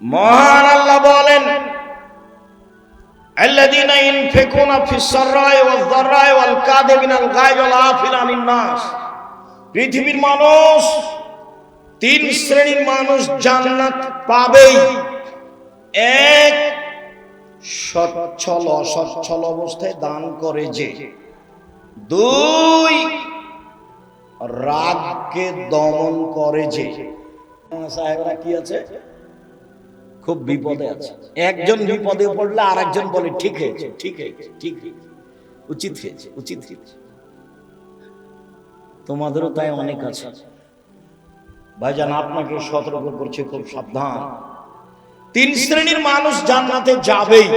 মহান আল্লাহ বলেন, আল্লাযীনা ইনফিকুনা ফিস সাররাই ওয়াজ যাররাই ওয়াল কাযিমিনাল গায়জ ওয়াল আফিনা আনিন নাস। পৃথিবীর মানুষ, তিন শ্রেণীর মানুষ জান্নাত পাবেই। এক, সচ্ছল অসচ্ছল অবস্থায় দান করে যে। দুই, রাগকে দমন করে যে। সাহেবরা কি আছে, খুব বিপদে আছে। একজন বিপদে পড়লে আরেকজন বলে ঠিক হয়েছে, ঠিক হয়েছে, ঠিক হয়েছে, উচিত হয়েছে, উচিত হয়েছে। তোমাদেরও তাই অনেক আছে ভাইজান, আপনাকে সতর্ক করছে, খুব সাবধান। তিন শ্রেণীর মানুষ জান্নাতে যাবেই।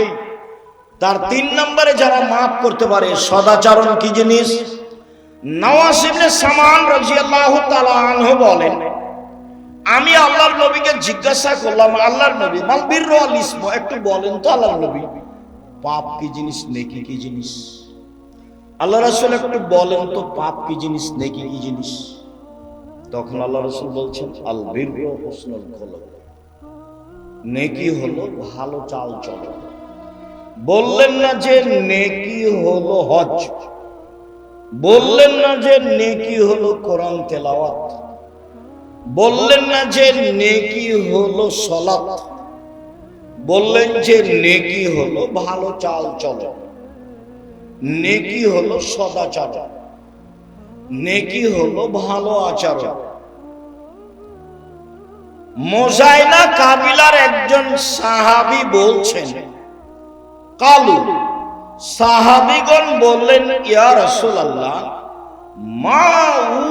তার তিন নম্বরে যারা মাফ করতে পারে। সদাচরণ কি জিনিস? নওয়াস ইবনে সামান রাদিয়াল্লাহু তাআলা আনহু বলেন, আমি আল্লাহর নবীকে জিজ্ঞাসা করলাম, আল্লাহর নবী মাল বিররু ওয়াল ইসম, একটু বলেন তো আল্লাহর নবী, পাপ কি জিনিস, নেকি কি জিনিস? আল্লাহ রাসূল একটু বলেন তো, পাপ কি জিনিস, নেকি কি জিনিস? তখন আল্লাহ রাসূল বলছেন, আল বিররু হুসনুল খুলুক, নেকি হলো ভালো চাল চলন। বললেন না যে নেকি হলো হজ, বললেন না যে নেকি হলো কোরআন তেলাওয়াত, বললেন না যে নেকি হলো সালাত, বললেন যে নেকি হলো ভালো চাল চলন, নেকি হলো সদাচার, নেকি হলো ভালো আচরণ। মোজাইনা কাবিলার একজন সাহাবী বলছেন, কালু, সাহাবীগণ বললেন, ইয়া রাসূলুল্লাহ, মা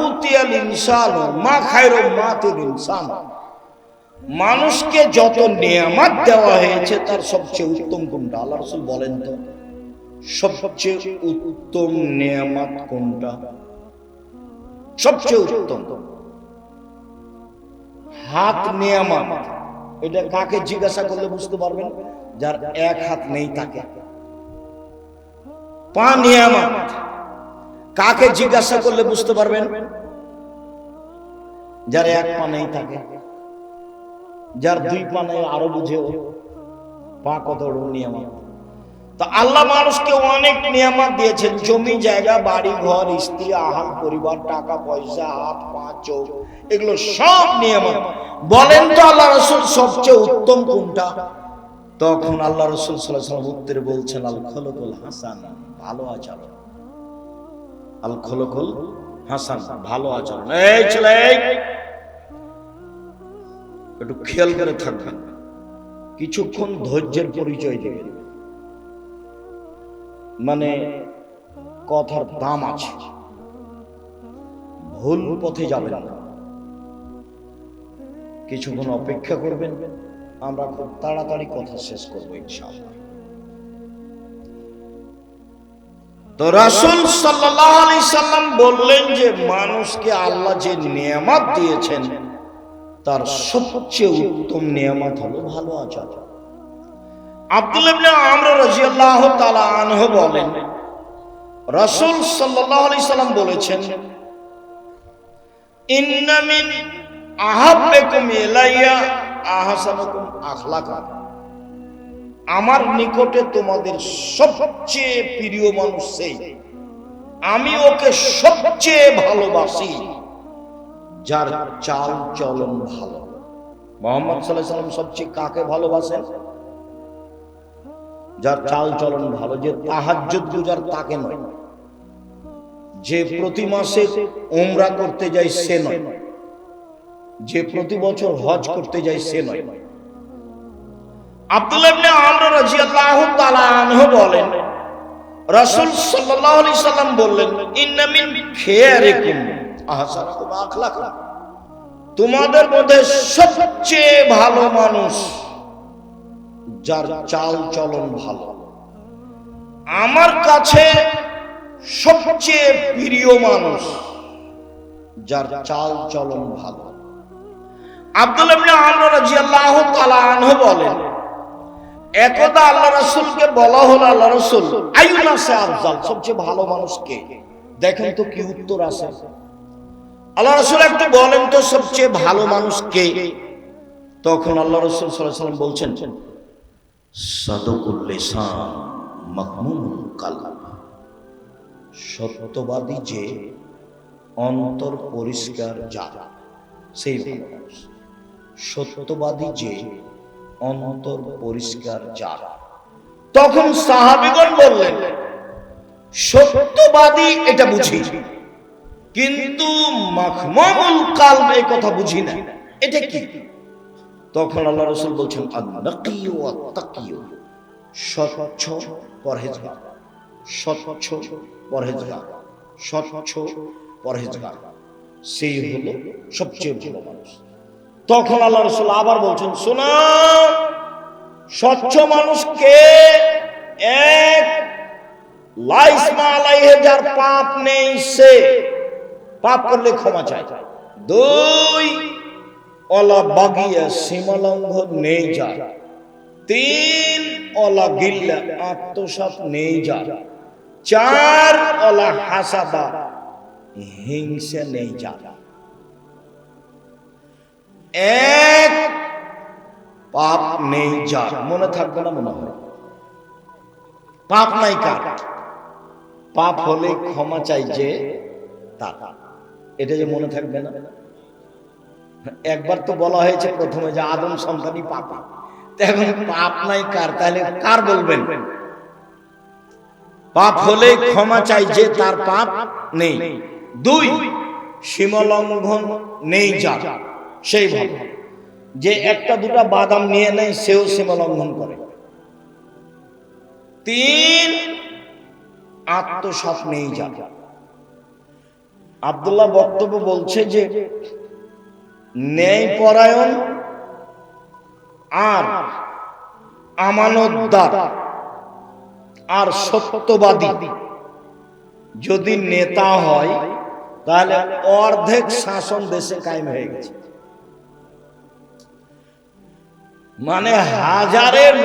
উতিয়াল ইনসানু মা খায়রু মাতিল ইনসান, মানুষকে যত নিয়ামত দেওয়া হয়েছে তার সবচেয়ে উত্তম কোনটা? আল্লাহ রাসূল বলেন তো, সবচেয়ে উত্তম নিয়ামত কোনটা? সবচেয়ে উত্তম হাত নিয়ামত। এটা কাকে জিজ্ঞাসা করলে বুঝতে পারবেন? যার এক হাত নেই তাকে। পা নিয়ামত, কাকে জিজ্ঞাসা করলে বুঝতে পারবেন? যার এক পা নেই তাকে। যার দুই পা নেই আরো বুঝে পা কত বড় নিয়ামত। তো আল্লাহ মানুষকে অনেক নিয়ামত দিয়েছেন, জমি জায়গা, বাড়ি ঘর, স্ত্রী, আহার, পরিবার, টাকা পয়সা, হাত পা চোখ, এগুলো সব নিয়ামত। বলেন তো আল্লাহ রাসূল সবচেয়ে উত্তম কোনটা? তখন আল্লাহ রাসূল সাল্লাল্লাহু আলাইহি ওয়াসাল্লাম উত্তরে বলছেন, আল খুলুকুল হাসান, ভালো আচরণ। আল খুলুকুল হাসান, ভালো আচরণ। এই ছেলে, একটু খেয়াল করে থাকবেন, কিছুক্ষণ ধৈর্যের পরিচয় দিবেন। মানে কথার দাম আছে, ভুল পথে যাবেন না। কিছুক্ষণ অপেক্ষা করবেন, আমরা খুব তাড়াতাড়ি কথা শেষ করবো ইনশাআল্লাহ। তো রাসূল সাল্লাল্লাহু আলাইহি সাল্লাম বললেন যে মানুষকে আল্লাহ যে নিয়ামত দিয়েছেন তার সবচেয়ে উত্তম নিয়ামত হলো ভালো আচরণ। আব্দুল্লাহ ইবনে আমর রাদিয়াল্লাহু তাআলা আনহু বলেন, রাসূল সাল্লাল্লাহু আলাইহি সাল্লাম বলেছেন, ইন্না মিন আহাব্বিকুম ইলাইয়া আহসানুকুম আখলাকান, আমার নিকটে তোমাদের সবচেয়ে প্রিয় মানুষ সেই, আমি ওকে সবচেয়ে ভালোবাসি যার চাল চলন ভালো। মুহাম্মদ সাল্লাল্লাহু আলাইহি সাল্লাম সবচেয়ে কাকে ভালোবাসেন? যার চাল চলন ভালো। যে তাহাজ্জুদ গুজার তাকে নয়, যে প্রতি মাসে উমরা করতে যায় সে নয়, যে প্রতি বছর হজ করতে যায় সে নয়। আব্দুল্লাহ ইবনে আমর রাদিয়াল্লাহু তাআলা আনহু বলেন, রাসূল সাল্লাল্লাহু আলাইহি সাল্লাম বললেন, ইন্না মিন খিয়ারিকুম আহসানুকুম আখলাকান, তোমাদের মধ্যে সবচেয়ে ভালো মানুষ যার চাল চলন ভালো। আমার কাছে সবচেয়ে প্রিয় মানুষ যার চাল চলন ভালো। আব্দুল্লাহ ইবনে আমর রাদিয়াল্লাহু তাআলা আনহু বলেন, একদা আল্লাহ রাসূলকে বলা হলো, আল্লাহ রাসূল, আইয়ুনাসে আফজাল, সবচেয়ে ভালো মানুষ কে? দেখেন তো কি উত্তর আসে। আল্লাহ রাসূল একটু বলেন তো সবচেয়ে ভালো মানুষ কে? তখন আল্লাহ রাসূল সাল্লাল্লাহু আলাইহি ওয়াসাল্লাম বলছেন, সাদকুল লিসান মাহমুমুল কালব, সত্যবাদী যে অন্তর পরিষ্কার যার, সেই মানুষ। সত্যবাদী যে অন্তর পরিষ্কার যার। তখন সাহাবীগণ বললেন, সত্যবাদী এটা বুঝি, কিন্তু মাহমুমুল কালব এই কথা বুঝি না, এটা কি? তখন আল্লাহ রাসূল বলছেন, আন-নাকিয়ু ওয়াত-তাকিয়ু, স্বচ্ছ পরহেজগার, স্বচ্ছ পরহেজগার, স্বচ্ছ পরহেজগার, সেই হলো সবচেয়ে ভালো মানুষ। তখন আল্লাহ রাসূল আবার বলছেন, শোনো, স্বচ্ছ মানুষ কে? এক, লাইসমা আলাইহি, যার পাপ নেই, সে পাপ করলে ক্ষমা চায়। দুই, ওয়ালা বাগিয়া, সীমালঙ্ঘন নেই যার। তিন, ওয়ালা গিল্লা, আত্মসাৎ নেই যার। চার, ওয়ালা হাসাদা, হিংসা নেই যার। এক, পাপ নেই যার। মনে থাকবে না মনে হয়? পাপ নাই কার? পাপ হলে ক্ষমা চাই যে তার, এটা যে মনে থাকবে না? একবার তো বলা হয়েছে প্রথমে যে আদম সন্তানই পাপী, এখন পাপ নাই কার, তাহলে কার বলবেন? পাপ হলে ক্ষমা চাই যে তার পাপ নেই। দুই, সীমালঙ্ঘন নেই যার, সেই ভাবে যে একটা দুটা বাদাম নিয়ে নেয় সেও সীমালঙ্ঘন করে। তিন, আত্মসাৎ নেই যার। আব্দুল্লাহ বক্তব্য বলছে যে ন্যায়পরায়ণ আর আমানতদার আর সত্যবাদী যদি নেতা হয়, তাহলে অর্ধেক শাসন দেশে কায়েম হয়ে গেছে। মানে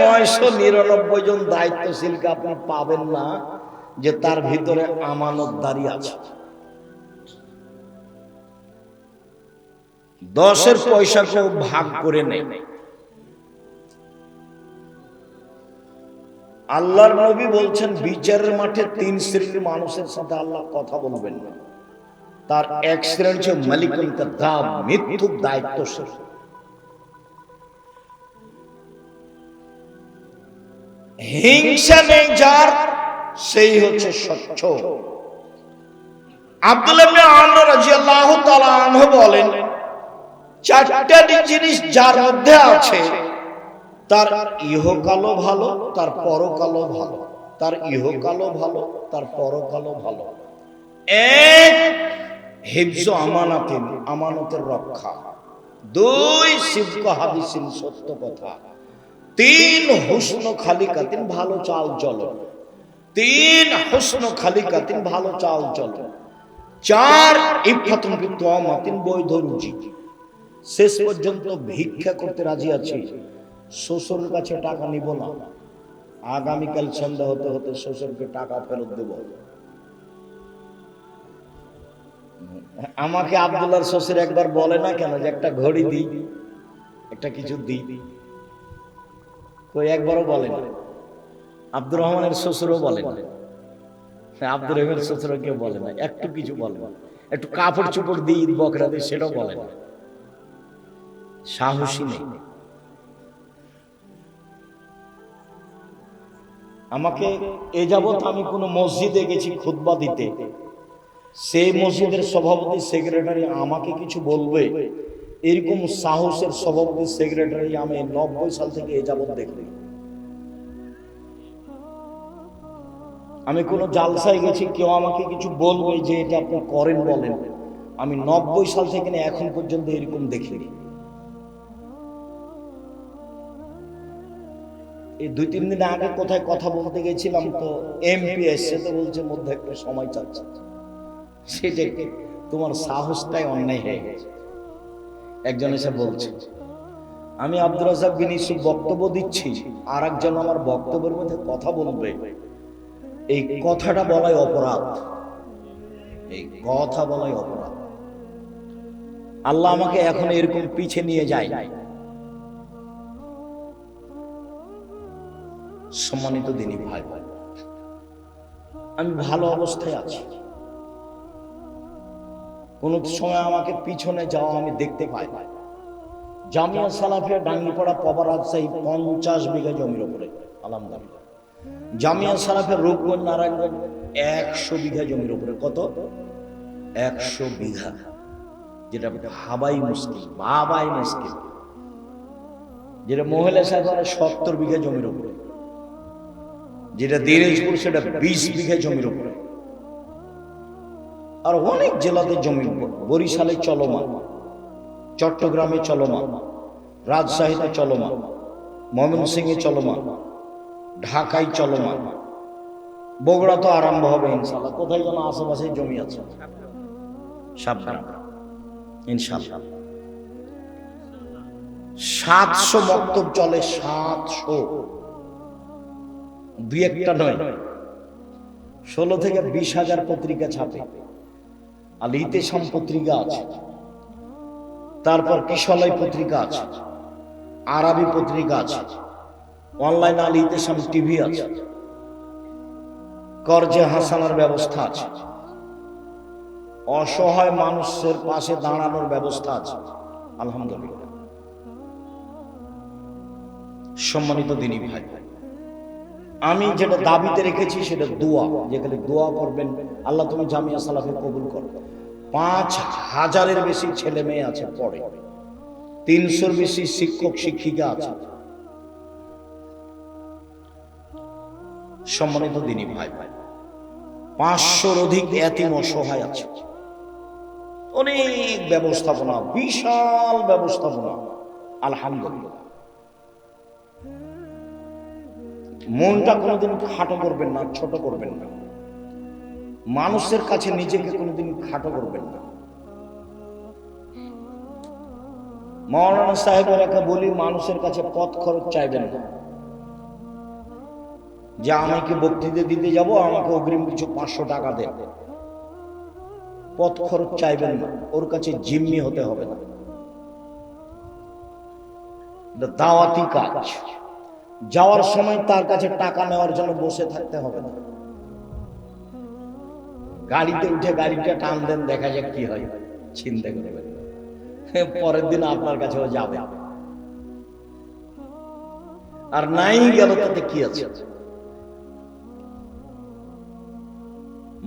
1999 জন দায়িত্বশীলকে আপনি পাবেন না যে তার ভিতরে আমানতদারি আছে। 10-এর পয়সা কেউ ভাগ করে নেই। আল্লাহর নবী বলছেন, বিচারের মাঠে 3 শ্রেণীর মানুষের সাথে আল্লাহ কথা বলবেন না। তার এক শ্রেণী হচ্ছে মালিকুল কাযাব, মিথ্যুক দায়িত্বশীল। হিংসা নেই যার, সেই হচ্ছে স্বচ্ছ। আব্দুল্লাহ ইবনে আমর রাদিয়াল্লাহু তাআলা আনহু বলেন, 4টা জিনিস যার মধ্যে আছে, তার ইহকালও ভালো, তার পরকালও ভালো। তার ইহকালও ভালো, তার পরকালও ভালো। এক, হিফজু আমানাতিন, আমানতের রক্ষা। দুই, সিদকু হাদিসিন, সত্য কথা। তিন, হুসনু খালিকাতিন, ভালো চাল চলন। তিন, হুসনু খালিকাতিন, ভালো চাল চলন। চার, ইফাতুন বিতওয়ামাতিন, বৈধ রুজি। শেষ পর্যন্ত ভিক্ষা করতে রাজি আছি, শ্বশুরের কাছে টাকা নিব না, আগামীকাল সন্ধ্যা হতে হতে শ্বশুরকে টাকা ফেরত দেব। আমাকে আব্দুল্লাহর শ্বশুর একবার বলে না কেন যে একটা ঘড়ি দিই, একটা কিছু দিই? কই একবারও বলে না। আব্দুর রহমানের শ্বশুরও বলে না, আব্দুর রহমানের শ্বশুরও কেউ বলে না, একটু কিছু বলে না। একটু কাপড় চোপড় দিই, ঈদ বকরা দিই, সেটাও বলে না। সাহসী নেই। আমাকে এ যাবৎ আমি কোন মসজিদে গেছি খুতবা দিতে, সেই মসজিদের সভাপতি সেক্রেটারি আমাকে কিছু বলবে, এরকম সাহসের সভাপতি সেক্রেটারি আমি 90 সাল থেকে এ যাবৎ দেখি। আমি কোন জালসায় গেছি, কেউ আমাকে কিছু বলবে যে এটা আপনি করেন বলেন, আমি 90 সাল থেকে এখন পর্যন্ত এরকম দেখিনি। এই 2-3 দিন আগে কোথায় কথা বলতে গেছিলাম, তো এমপি এসে তো বলছে মধ্যে একটা সময় চাচ্ছে, সেটা তোমার সাহসটাই অন্যায় হয়ে গেছে। একজন এসে বলছে, আমি আব্দুর রাজ্জাক বিন ইউসুফ বক্তব্য দিচ্ছি, আর একজন আমার বক্তব্যের মধ্যে কথা বলবে, এই কথাটা বলাই অপরাধ, এই কথা বলাই অপরাধ। আল্লাহ আমাকে এখন এরকম পিছে নিয়ে যায়, সম্মানিত দিনী ভাই, আমি ভালো অবস্থায় আছি। কোন সময় আমাকে পিছনে যাওয়া আমি দেখতে পাই। জামিয়া সালাফিয়া ডাঙ্গিপাড়া পবা রাজশাহী 50 বিঘা জমির উপরে, আলহামদুলিল্লাহ। জামিয়া সালাফিয়া রূপগঞ্জ নারায়ণগঞ্জ 100 বিঘা জমির উপরে। কত? 100 বিঘা, যেটা ভাবাই মুশকিল, ভাবাই মুশকিল। যেটা মহিলা সাহেব 70 বিঘা জমির উপরে, যেটা দিনাজপুর সেটা 20 বিঘা জমির উপরে। আর অনেক জেলাতে জমি, বরিশালে চলমান, চট্টগ্রামে চলমান, রাজশাহীতে চলমান, ময়মনসিংহে চলমান, ঢাকায় চলমান, বগুড়া তো আরম্ভ হবে ইনশাআল্লাহ। কোথায় যেন আশেপাশে জমি আছে, সাবধান ইনশাআল্লাহ। 700 মক্তব চলে, 700, দুই একটা নয়, 16 থেকে 20,000 পত্রিকা ছাপে। আল ইতেসাম পত্রিকা আছে, তারপর কিশলয় পত্রিকা আছে, আরবি পত্রিকা আছে, অনলাইন আল ইতেসাম টিভি আছে, করজে হাসানার ব্যবস্থা আছে, অসহায় মানুষের পাশে দাঁড়ানোর ব্যবস্থা আছে, আলহামদুলিল্লাহ। সম্মানিত দিনী ভাই, আমি যেটা দাবিতে রেখেছি সেটা দোয়া, যেখানে দোয়া করবেন, আল্লাহ তুমি জামিয়া সালাফি কবুল করো। 5,000-এর বেশি ছেলে মেয়ে আছে পড়ে, 300-র বেশি শিক্ষক শিক্ষিকা আছে। সম্মানিত দিনী ভাই, 500-র অধিক এতিম অসহায় আছে। অনেক ব্যবস্থাপনা, বিশাল ব্যবস্থাপনা, আলহামদুলিল্লাহ। মনটা কোনোদিন খাটো করবেন না, ছোট করবেন না। মানুষের কাছে নিজেকে কোনোদিন খাটো করবেন না। মাওলানা সাহেবের একটা বলি, মানুষের কাছে পথ খরচ চাইবেন না, যে আমাকে বক্তৃতা দিতে যাব, আমাকে অগ্রিম কিছু 500 টাকা দেন। পথ খরচ চাইবেন না, ওর কাছে জিম্মি হতে হবে না। এটা দাওয়াতি কাজ। যাওয়ার সময় তার কাছে টাকা নেওয়ার জন্য বসে থাকতে হবে না। গাড়িতে উঠে গাড়িটা টান দেন, দেখা যাক কি হয়, চিন্তা করবেন। পরের দিন আপনার কাছেও যাবে, আর নাই গেল তাতে কি আছে।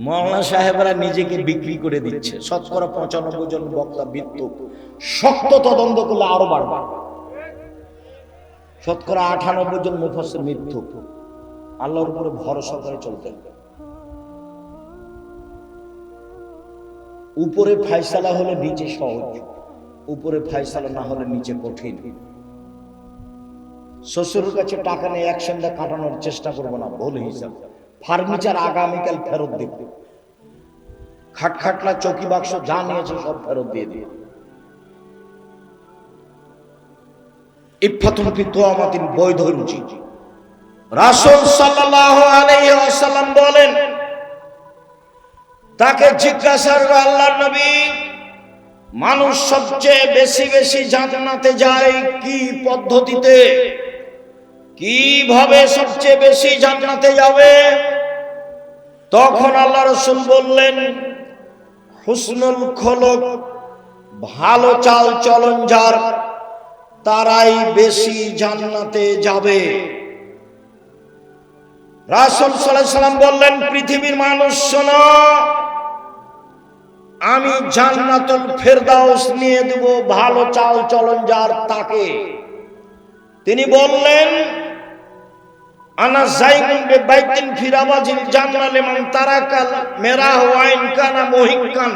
মাওলানা সাহেবরা নিজেকে বিক্রি করে দিচ্ছে। 95% জন বক্তা মৃত্যু, শক্ত তদন্ত করলে আরো বাড়বে। 98% জন মুফাসসির মৃত্যু। আল্লাহর উপরে ভরসা করে চলতে হবে। উপরে ফায়সালা হলে নিচে সহজ, উপরে ফায়সালা না হলে নিচে কঠিন। শ্বশুরের কাছে টাকা নিয়ে অ্যাকশনটা কাটানোর চেষ্টা করবো না, ভুল হিসাব। ফার্নিচার আগামীকাল ফেরত দিব, খাটখাটলা চৌকি বাক্স যা নিয়েছে সব ফেরত দিয়ে দিয়ে। ইফাতুন ফি তুয়ামাতিন, বৈধ রুচি। রাসূল সাল্লাল্লাহু আলাইহি ওয়াসাল্লাম বলেন, তাকে জিজ্ঞাসা করল, আল্লাহর নবী, মানুষ সবচেয়ে বেশি বেশি জান্নাতে যায় কি পদ্ধতিতে, কিভাবে সবচেয়ে বেশি জান্নাতে যাবে? তখন আল্লাহ রাসূল বললেন, হুসনুল খুলুক, ভালো চাল চলন যার, তারাই বেশি জান্নাতে যাবে। রাসূল সাল্লাল্লাহু আলাইহি ওয়াসাল্লাম বললেন, পৃথিবীর মানুষ শোনো, আমি জান্নাতুল ফেরদাউস নিয়ে দেব ভালো চাল চলন যার তাকে। তিনি বললেন, আনা যাইমুন বিবাইতিন ফি রাবাজিল জান্নাহ লিমান তারাকাল মেরাহ ওয়া ইন কানা মুহিক্কান।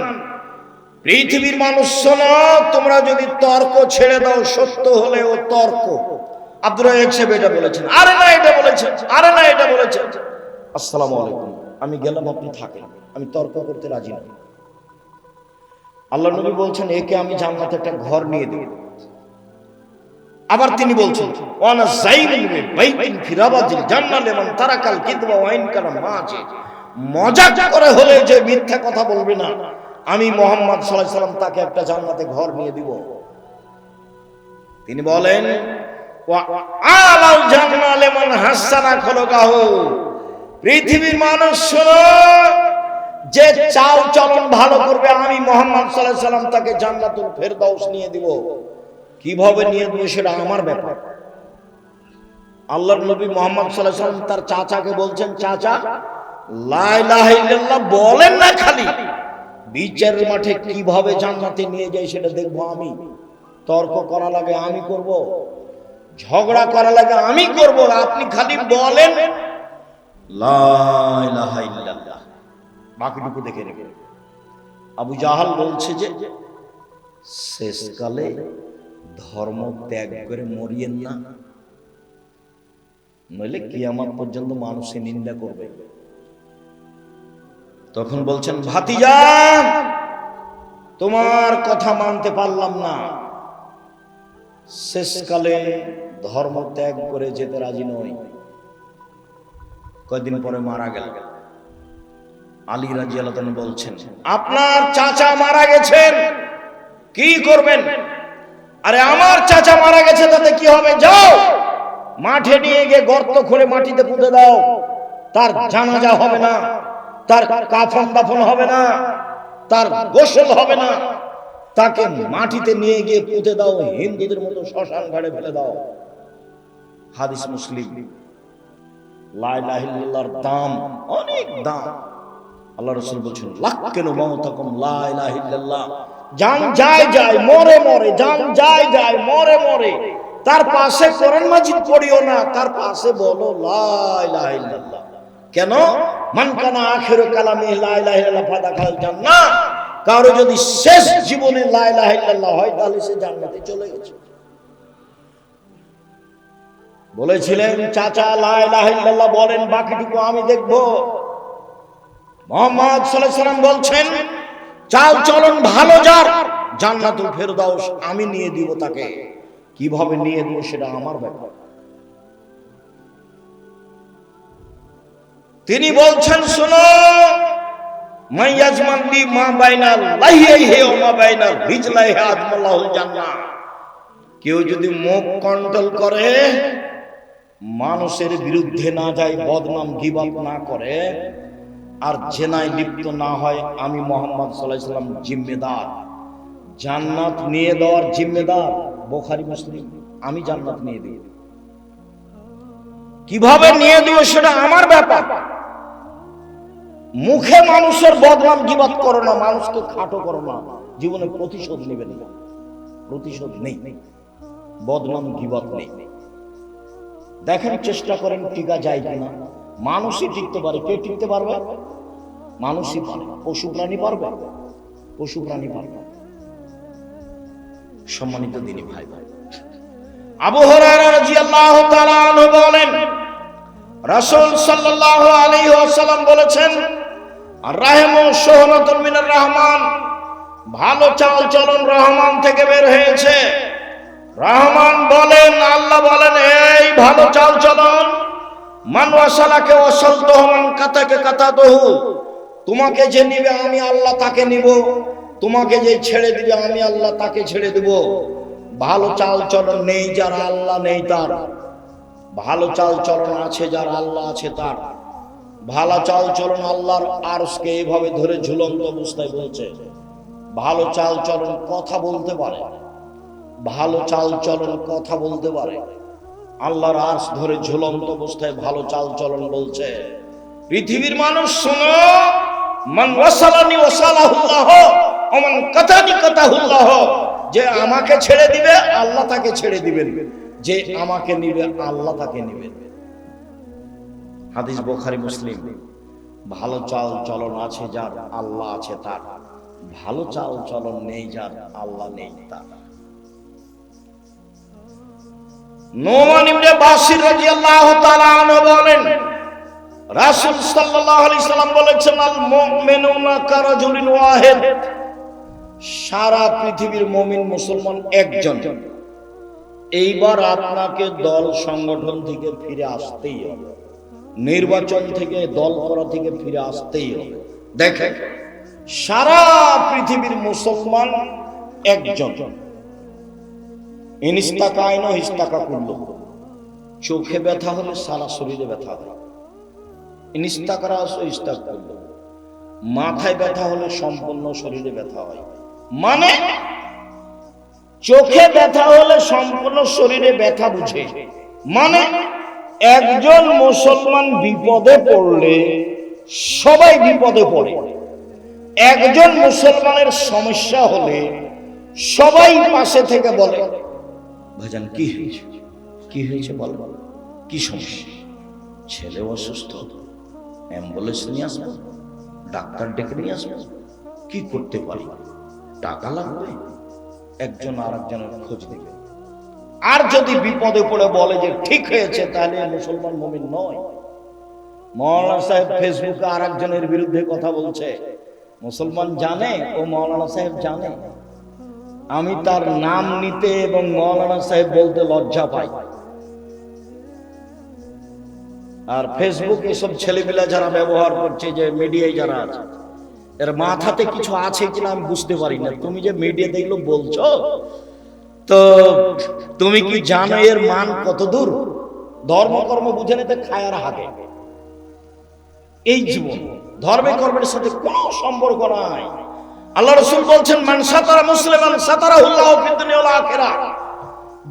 পৃথিবীর মানুষ শোনো, তোমরা যদি তর্ক ছেড়ে দাও, সত্য হলেও তর্ক। আব্দুর রাজ্জাক সাহেব এটা বলেছেন, আরে না এটা বলেছেন, আরে না এটা বলেছেন। আসসালামু আলাইকুম, আমি গেলাম, আপনি থাকেন, আমি তর্ক করতে রাজি নই। আল্লাহ নবী বলছেন, একে আমি জান্নাতে একটা ঘর নিয়ে দেব। আবার তিনি বলছেন, ওয়ানা যাইমুন বিবাইতিন ফি রাবাজিল জান্নাহ লিমান তারাকাল কিযবা ওয়া ইন কানা মাজি। মজা করে হলে যে মিথ্যা কথা বলবে না, আমি মুহাম্মদ সাল্লাল্লাহু আলাইহি ওয়াসাল্লাম তাকে একটা জান্নাতে ঘর নিয়ে দিব। তিনি বলেন, ওয়া আলাল জান্নাহ লিমান হাসানা খুলুকাহু। পৃথিবীর মানুষ শোনো, যে চাল চলন ভালো করবে আমি মুহাম্মদ সাল্লাল্লাহু আলাইহি সাল্লাম তাকে জান্নাতুল ফেরদাউস নিয়ে দিব। কিভাবে নিয়ে দেব সেটা আমার ব্যাপার। আল্লাহর নবী মুহাম্মদ সাল্লাল্লাহু আলাইহি সাল্লাম তার চাচাকে বলছেন, চাচা লা ইলাহা ইল্লাল্লাহ বলেন না, খালি বিচারের মাঠে কিভাবে জান্নাতে নিয়ে যায় সেটা দেখবো আমি। তর্ক করা লাগে আমি করব, ঝগড়া করা লাগে আমি করব, আপনি খালি বলেন লা ইলাহা ইল্লাল্লাহ, বাকিটুকু দেখে নেবেন। আবু জাহাল বলছে যে শেষকালে ধর্ম ত্যাগ করে মরিয়েন না, নইলে কিয়ামত পর্যন্ত মানুষে নিন্দা করবে। তখন বলছেন, ভাতিজা তোমার কথা মানতে পারলাম না, শেষকালে ধর্ম ত্যাগ করে যেতে রাজি নই। কয়েকদিন পরে মারা গেল। আলী রাদিয়াল্লাহু আনহু বলছেন, আপনার চাচা মারা গেছেন, কি করবেন? আরে আমার চাচা মারা গেছে, তাতে কি হবে, যাও মাঠে নিয়ে গিয়ে গর্ত খুঁড়ে মাটিতে পুঁতে দাও, তার জানাজা হবে না, তার কাফন দাফন হবে না, তার গোসল হবে না, তাকে মাটিতে নিয়ে গিয়ে পুঁতে দাও, হিন্দুদের মতো শ্মশান ঘাটে ফেলে দাও। হাদিস মুসলিম। লা ইলাহা ইল্লাল্লাহর দাম অনেক দাম। আল্লাহ রাসূল বলেন, লাক্কানু মাউতাকুম লা ইলাহা ইল্লাল্লাহ, জান যায় যায় মরে মরে, জান যায় যায় মরে মরে। তার পাশে কোরআন মাজিদ পড়িও না, তার পাশে বলো লা ইলাহা ইল্লাল্লাহ। কেন? মান কানা আখিরু কালামি লা ইলাহা ইল্লাল্লাহ ফাদাখাল জান্নাহ। কারো যদি শেষ জীবনে লা ইলাহা ইল্লাল্লাহ হয় তাহলে সে জান্নাতে চলে গেছে। বলেছিলেন, চাচা লা ইলাহা ইল্লাল্লাহ বলেন, বাকিটুকু আমি দেখব। মুহাম্মদ সাল্লাল্লাহু আলাইহি সাল্লাম বলছেন, চাল চলন ভালো যার, জান্নাতুল ফেরদাউস আমি নিয়ে দিব তাকে। কিভাবে নিয়ে দেব সেটা আমার ব্যাপার। তিনি বলছেন, শোনো, মাইয়াজমান লি মা বাইনা লাহিহি ওয়া মা বাইনা রিজলাইহি আদমাল্লাহুল জান্নাহ। কেউ যদি মুখ কন্ট্রোল করে, মানুষের বিরুদ্ধে না যায়, বদনাম গীবত না করে, আর জেনায় লিপ্ত না হয়, আমি মুহাম্মদ সাল্লাল্লাহু আলাইহি সাল্লাম জিম্মেদার। জান্নাত নিয়ে দেওয়ার জিম্মেদার বুখারী মুসলিম। আমি জান্নাত নিয়ে দেব। কিভাবে নিয়ে দেব সেটা আমার ব্যাপার। মুখে মানুষের বদনাম গীবত করো না, মানুষকে খাটো করো না, জীবনে প্রতিশোধ নেবে না। প্রতিশোধ নেই, বদনাম গীবত নেই। দেখেন, চেষ্টা করেন টিকা যায় কিনা। মানুষই টিকতে পারে, কে টিকতে পারবে? মানুষই পারে। পশু প্রাণী পারবে? পশু প্রাণী পারবে। সম্মানিত দিনী ভাই ভাই, আবু হুরায়রা রাদিয়াল্লাহু তাআলা আনহু বলেন, রাসূল সাল্লাল্লাহু আলাইহি ওয়াসাল্লাম বলেছেন, আর-রাহমু শুহনাতুন মিনার রহমান, ভালো চাল চলন রহমান থেকে বের হয়েছে। রহমান বলেন, আল্লাহ বলেন, এই ভালো চাল চলন, মান ওয়াসালাকে ওয়াসালতুহু, মান কাতাকে কাতাতুহু, তোমাকে যে নিবে আমি আল্লাহ তাকে নিব, তোমাকে যে ছেড়ে দিবে আমি আল্লাহ তাকে ছেড়ে দেব। ভালো চাল চলন নেই যার আল্লাহ নেই তার, ভালো চাল চলন আছে যার আল্লাহ আছে তার। ভালো চাল চলন আল্লাহর আরশকে এইভাবে ধরে ঝুলন্ত অবস্থায় বলছে। ভালো চাল চলন কথা বলতে পারে, ভালো চাল চলন কথা বলতে পারে। আল্লাহর আরশ ধরে ঝুলন্ত অবস্থায় ভালো চাল চলন বলছে। পৃথিবীর মানুষ শোনো, মান ওয়াসালানি ওয়াসালাহুল্লাহ ওয়া মান কাতানি কাতাহুল্লাহ, যে আমাকে ছেড়ে দিবে আল্লাহ তাকে ছেড়ে দিবেন, যে আমাকে নিবে আল্লাহ তাকে নিবেন। হাদিস বুখারী মুসলিম। ভালো চাল চলন আছে যার আল্লাহ আছে তার, ভালো চাল চলন নেই যার আল্লাহ নেই তার। নোমান ইবনে বাশির রাদিয়াল্লাহু তাআলা আনহু বলেন, রাসূল সাল্লাল্লাহু আলাইহি সাল্লাম বলেছেন, আল মুমিনুনা কারাজুলিন ওয়াহিদ, সারা পৃথিবীর মুমিন মুসলমান একজন। এইবার আপনাকে দল সংগঠন থেকে ফিরে আসতেই হবে, নির্বাচন থেকে দল করা থেকে ফিরে আসতেই হবে। দেখেন, সারা পৃথিবীর মুসলমান একজন। ইনস্তাকাইন হিস্তাকা কুল্লু, চোখে ব্যথা হলে সারা শরীরে ব্যথা হয়, ইনস্তাকারা ইস্তাক করল। মাথায় ব্যথা হলে সম্পূর্ণ শরীরে ব্যথা হয়। মানে চোখে ব্যথা হলে সম্পূর্ণ শরীরে ব্যথা বুঝে। মানে একজন মুসলমান বিপদে পড়লে সবাই বিপদে পড়ে। একজন মুসলমানের সমস্যা হলে সবাই পাশে থেকে বলে, ভাইজান কি হয়েছে, কি হয়েছে বল, কি সমস্যা? ছেলে অসুস্থ, অ্যাম্বুলেন্স নিয়ে আসবো, ডাক্তার ডেকে নিয়ে আসবো, কি করতে পারি, টাকা লাগবে, একজন আরেকজনের খোঁজ দিবে। আর যদি বিপদে পড়ে বলে যে ঠিক হয়েছে, তাহলে মুসলমান মুমিন নয়। মাওলানা সাহেব ফেসবুকে আরেকজনের বিরুদ্ধে কথা বলছে, মুসলমান জানে ও মাওলানা সাহেব জানে। আমি তার নাম নিতে এবং মাওলানা সাহেব বলতে লজ্জা পাই। আর ফেসবুক এসব ছেলেপিলা যারা ব্যবহার করছে, যে মিডিয়ায় যারা আছে, এর মাথাতে কিছু আছে কিনা আমি বুঝতে পারি না। তুমি যে মিডিয়া দেখলো বলছো, তো তুমি কি জানো এর মান কত দূর? ধর্মকর্ম বুঝে নিতে খায়ার হাতে। এই জীবন ধর্মে কর্মের সাথে কোনো সম্পর্ক নাই। আল্লাহ রাসূল বলছেন, মান সাতারা মুসলিমান সাতারাহুল্লাহু ফিদ দুনিয়া ওয়াল আখিরাহ।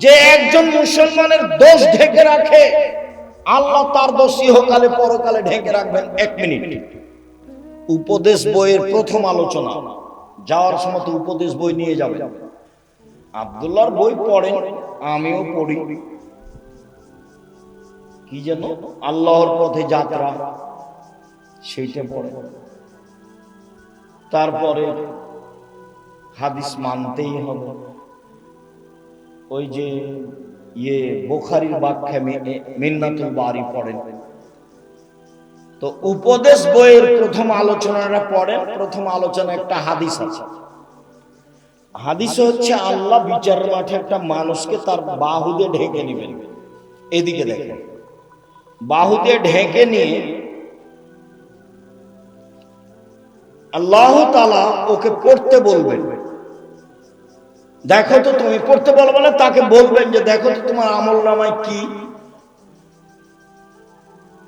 যে একজন মুসলমানের দোষ ঢেকে রাখে, আল্লাহ তার দোষ ইহকালে পরকালে ঢেকে রাখবেন। 1 মিনিট, উপদেশ বইয়ের প্রথম আলোচনা, যাওয়ার সময় তো উপদেশ বই নিয়ে যাবে। আব্দুল্লাহর বই পড়েন, আমিও পড়ি। কি যেন আল্লাহর পথে যাত্রা, সেইটা পড়ে। তারপরে হাদিস মানতেই হবে। ওই যে বুখারীর ব্যাখ্যা মিন্নাতুল বারি পড়েন। তো উপদেশ বইয়ের প্রথম আলোচনাটা পড়েন। প্রথম আলোচনা একটা হাদিস আছে। হাদিস হচ্ছে, আল্লাহ বিচারের মাঠে একটা মানুষকে তার বাহু দিয়ে ঢেকে নেবেন। এদিকে দেখেন, বাহু দিয়ে ঢেকে নিয়ে আল্লাহ তাআলা ওকে পড়তে বলবেন। দেখো তো, তুমি পড়তে বলবে না, তাকে বলবেন যে দেখো তো তোমার আমল নামায় কি,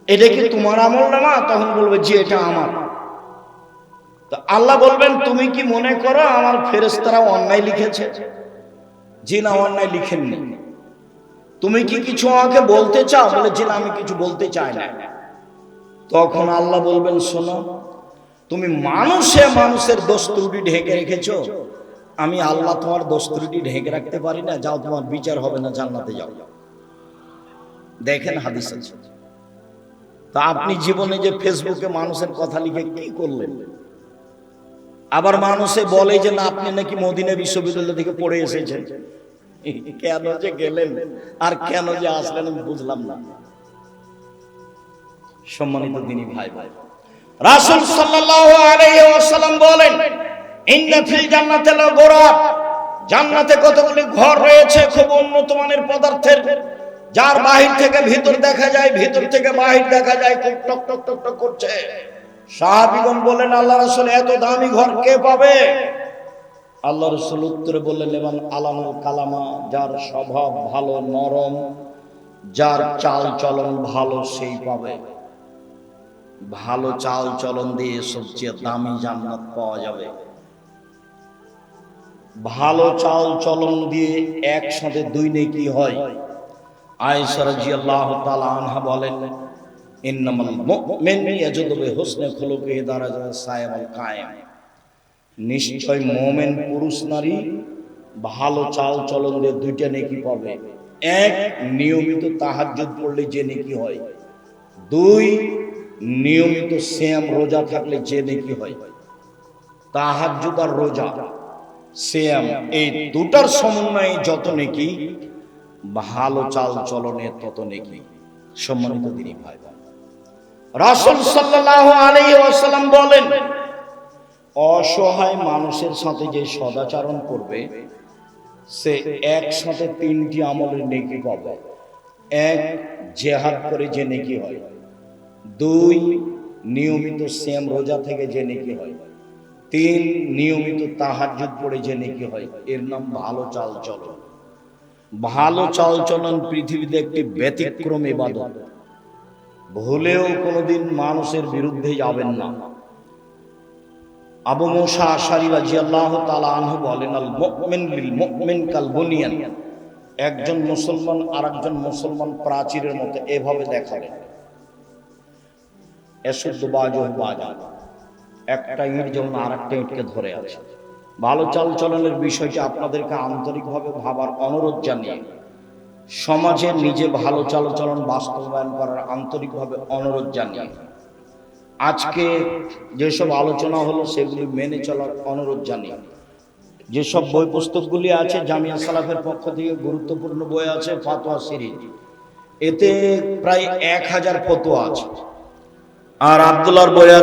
এটা কি তোমার আমল নামা? তখন বলবে জি এটা আমার। তো আল্লাহ বলবেন, তুমি কি মনে করো আমার ফেরেশতারা অন্যায় লিখেছে? জি না, অন্যায় লিখেননি। তুমি কি কিছু আমাকে বলতে চাও? বলে জি না, আমি কিছু বলতে চাই না। তখন আল্লাহ বলবেন, শোনো, তুমি মানুষের দোষ ত্রুটি ঢেকে রেখেছো, আমি আল্লাহ তোমার দোষ ত্রুটি ঢেকে রাখতে পারি না। যাও, তোমার বিচার হবে না, জান্নাতে যাও। দেখেন হাদিস আছে। তা আপনি জীবনে যে ফেসবুকে মানুষের কথা লিখে কি করলেন? আবার মানুষে বলে যে না, আপনি নাকি মদিনা বিশ্ববিদ্যালয় থেকে পড়ে এসেছেন। কেন যে গেলেন আর কেন যে আসলেন আমি বুঝলাম না। সম্মানিত দিনী ভাই, রাসূল সাল্লাল্লাহু আলাইহি ওয়াসাল্লাম বলেন, ইন্না ফিল জান্নাতি লাগুরাব, জান্নাতে কতগুলি ঘর রয়েছে খুব উন্নত মানের পদার্থের, যার বাহির থেকে ভিতর দেখা যায়, ভিতর থেকে বাহির দেখা যায়, খুব টক টক টক টক করছে। সাহাবীগণ বলেন, আল্লাহ রাসূল এত দামি ঘর কে পাবে? আল্লাহ রাসূল উত্তরে বললেন, লিমান আলানুল কালামা, যার স্বভাব ভালো নরম, যার চাল চলন ভালো, সেই পাবে। ভালো চাল চলন দিয়ে সবচেয়ে দামি জান্নাত পাওয়া যাবে। ভালো চাল চলন দিয়ে একসাথে 2 নেকি হয়। আয়েশা রাদিয়াল্লাহু তাআলা আনহা বলেন, ইন্নামাল মুমিনু ইয়াজুদু বিহুসনি খুলুকিহি দারাজাতাস সায়িমুল কায়েম, নিশ্চয় মুমিন পুরুষ নারী ভালো চাল চলন দিয়ে 2টা নেকি পাবে। 1, নিয়মিত তাহাজ্জুদ পড়লে যে নেকি হয়। 2, নিয়মিত সিয়াম রোজা থাকলে যে নেকি হয়। তাহাজ্জুদ আর রোজা, সিয়াম, এই দুটার সমন্বয়ে যত নেকি, ভালো চাল চলনে তত নেকি। সম্মানিত দিনী ভাই, রাসূল সাল্লাল্লাহু আলাইহি ওয়াসাল্লাম বলেন, অসহায় মানুষের সাথে যে সদাচরণ করবে, সে একসাথে 3টি আমলের নেকি পাবে। 1, জিহাদ করে যে নেকি হয়। 2, নিয়মিত সিয়াম রোজা থেকে যে নেকি হয়। 3, নিয়মিত তাহাজ্জুদ পড়ে যে নেকি হয়। এর নাম ভালো চাল চলন। ভালো চালচলন পৃথিবীতে একটি ব্যতিক্রম ইবাদত। ভুলেও কোনোদিন মানুষের বিরুদ্ধে যাবেন না। আবু মুসা আশআরী রাদিয়াল্লাহু তাআলা আনহু বলেন, আল মুমিন লিল মুমিন কাল বুনিয়ান। একজন মুসলমান আরেকজন মুসলমান প্রাচীরের মতো, এভাবে দেখাবেন। এসুদ্দু বাজুহু বাজা, একটা ইট যেমন আরেকটা ইটকে ধরে আছে। ভালো চালচলনের বিষয়টি আপনাদেরকে আন্তরিকভাবে ভাবার অনুরোধ জানিয়ে সমাজে নিজে ভালো চালচলন বাস্তবায়ন করার আন্তরিকভাবে অনুরোধ জানিয়ে আজকে যেসব আলোচনা হলো সেগুলি মেনে চলার অনুরোধ জানিয়ে, যেসব বই পুস্তকগুলি আছে জামিয়া সালাফের পক্ষ থেকে গুরুত্বপূর্ণ বই আছে ফাতোয়া সিরিজ, এতে প্রায় 1000 ফতোয়া আছে। আর আব্দুল্লাহর বই